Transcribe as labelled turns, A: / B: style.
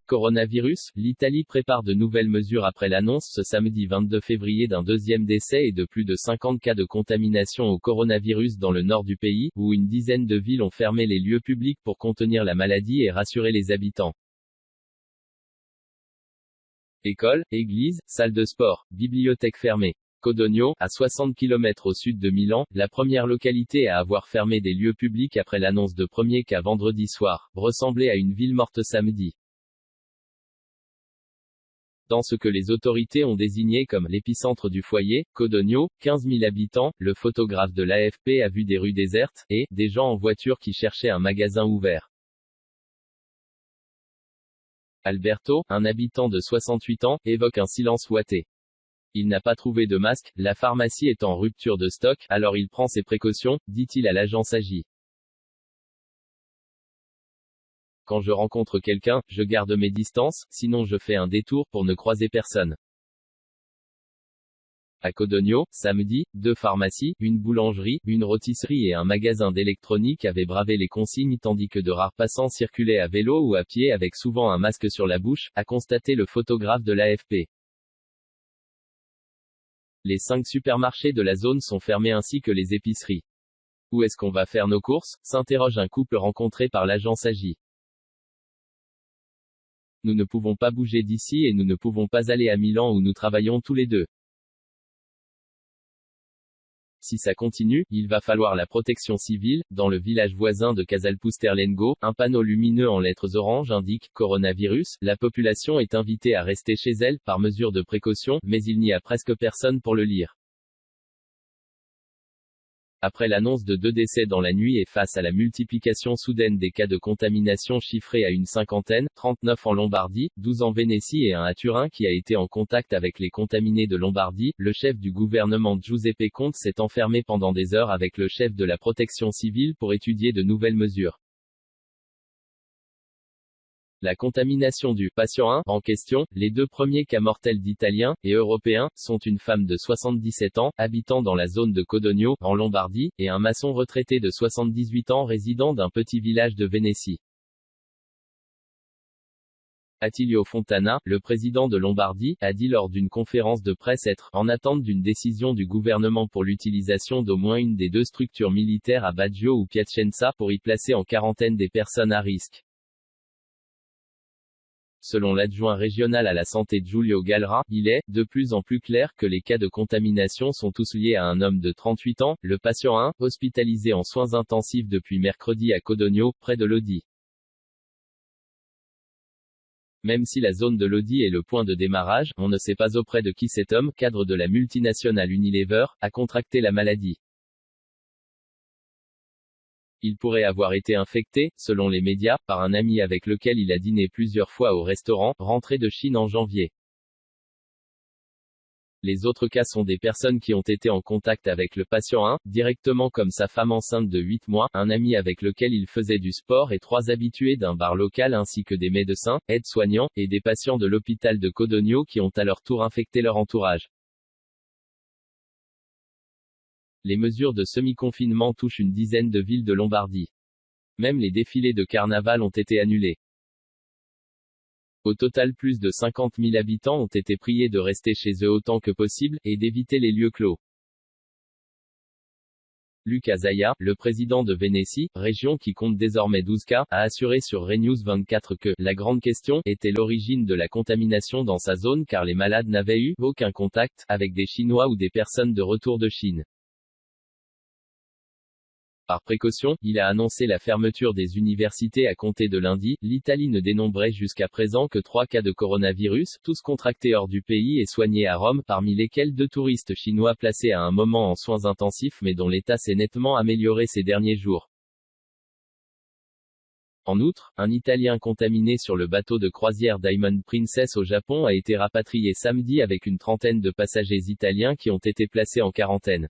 A: Coronavirus, l'Italie prépare de nouvelles mesures après l'annonce ce samedi 22 février d'un deuxième décès et de plus de 50 cas de contamination au coronavirus dans le nord du pays, où une dizaine de villes ont fermé les lieux publics pour contenir la maladie et rassurer les habitants. Écoles, églises, salles de sport, bibliothèques fermées. Codogno, à 60 km au sud de Milan, la première localité à avoir fermé des lieux publics après l'annonce de premier cas vendredi soir, ressemblait à une ville morte samedi. Dans ce que les autorités ont désigné comme l'épicentre du foyer, Codogno, 15 000 habitants, le photographe de l'AFP a vu des rues désertes, et des gens en voiture qui cherchaient un magasin ouvert. Alberto, un habitant de 68 ans, évoque un silence ouaté. Il n'a pas trouvé de masque, la pharmacie est en rupture de stock, alors il prend ses précautions, dit-il à l'agence AGI. Quand je rencontre quelqu'un, je garde mes distances, sinon je fais un détour pour ne croiser personne. À Codogno, samedi, 2 pharmacies, une boulangerie, une rôtisserie et un magasin d'électronique avaient bravé les consignes tandis que de rares passants circulaient à vélo ou à pied avec souvent un masque sur la bouche, a constaté le photographe de l'AFP. Les 5 supermarchés de la zone sont fermés ainsi que les épiceries. Où est-ce qu'on va faire nos courses? S'interroge un couple rencontré par l'agence AGI. Nous ne pouvons pas bouger d'ici et nous ne pouvons pas aller à Milan où nous travaillons tous les deux. Si ça continue, il va falloir la protection civile. Dans le village voisin de Casalpusterlengo, un panneau lumineux en lettres orange indique « Coronavirus ». La population est invitée à rester chez elle, par mesure de précaution, mais il n'y a presque personne pour le lire. Après l'annonce de 2 décès dans la nuit et face à la multiplication soudaine des cas de contamination chiffrés à une cinquantaine, 39 en Lombardie, 12 en Vénétie et 1 à Turin qui a été en contact avec les contaminés de Lombardie, le chef du gouvernement Giuseppe Conte s'est enfermé pendant des heures avec le chef de la protection civile pour étudier de nouvelles mesures. La contamination du patient 1 en question, les 2 premiers cas mortels d'Italiens et Européens, sont une femme de 77 ans, habitant dans la zone de Codogno, en Lombardie, et un maçon retraité de 78 ans résidant d'un petit village de Vénétie. Attilio Fontana, le président de Lombardie, a dit lors d'une conférence de presse être en attente d'une décision du gouvernement pour l'utilisation d'au moins une des 2 structures militaires à Baggio ou Piacenza pour y placer en quarantaine des personnes à risque. Selon l'adjoint régional à la santé Giulio Galra, il est, de plus en plus clair que les cas de contamination sont tous liés à un homme de 38 ans, le patient 1, hospitalisé en soins intensifs depuis mercredi à Codogno, près de Lodi. Même si la zone de Lodi est le point de démarrage, on ne sait pas auprès de qui cet homme, cadre de la multinationale Unilever, a contracté la maladie. Il pourrait avoir été infecté, selon les médias, par un ami avec lequel il a dîné plusieurs fois au restaurant, rentré de Chine en janvier. Les autres cas sont des personnes qui ont été en contact avec le patient 1, directement comme sa femme enceinte de 8 mois, un ami avec lequel il faisait du sport et 3 habitués d'un bar local ainsi que des médecins, aides-soignants, et des patients de l'hôpital de Codogno qui ont à leur tour infecté leur entourage. Les mesures de semi-confinement touchent une dizaine de villes de Lombardie. Même les défilés de carnaval ont été annulés. Au total, plus de 50 000 habitants ont été priés de rester chez eux autant que possible, et d'éviter les lieux clos. Luca Zaia, le président de Vénétie, région qui compte désormais 12 cas, a assuré sur ReNews 24 que « la grande question était l'origine de la contamination dans sa zone car les malades n'avaient eu aucun contact avec des Chinois ou des personnes de retour de Chine ». Par précaution, il a annoncé la fermeture des universités à compter de lundi. L'Italie ne dénombrait jusqu'à présent que 3 cas de coronavirus, tous contractés hors du pays et soignés à Rome, parmi lesquels 2 touristes chinois placés à un moment en soins intensifs mais dont l'état s'est nettement amélioré ces derniers jours. En outre, un Italien contaminé sur le bateau de croisière Diamond Princess au Japon a été rapatrié samedi avec une trentaine de passagers italiens qui ont été placés en quarantaine.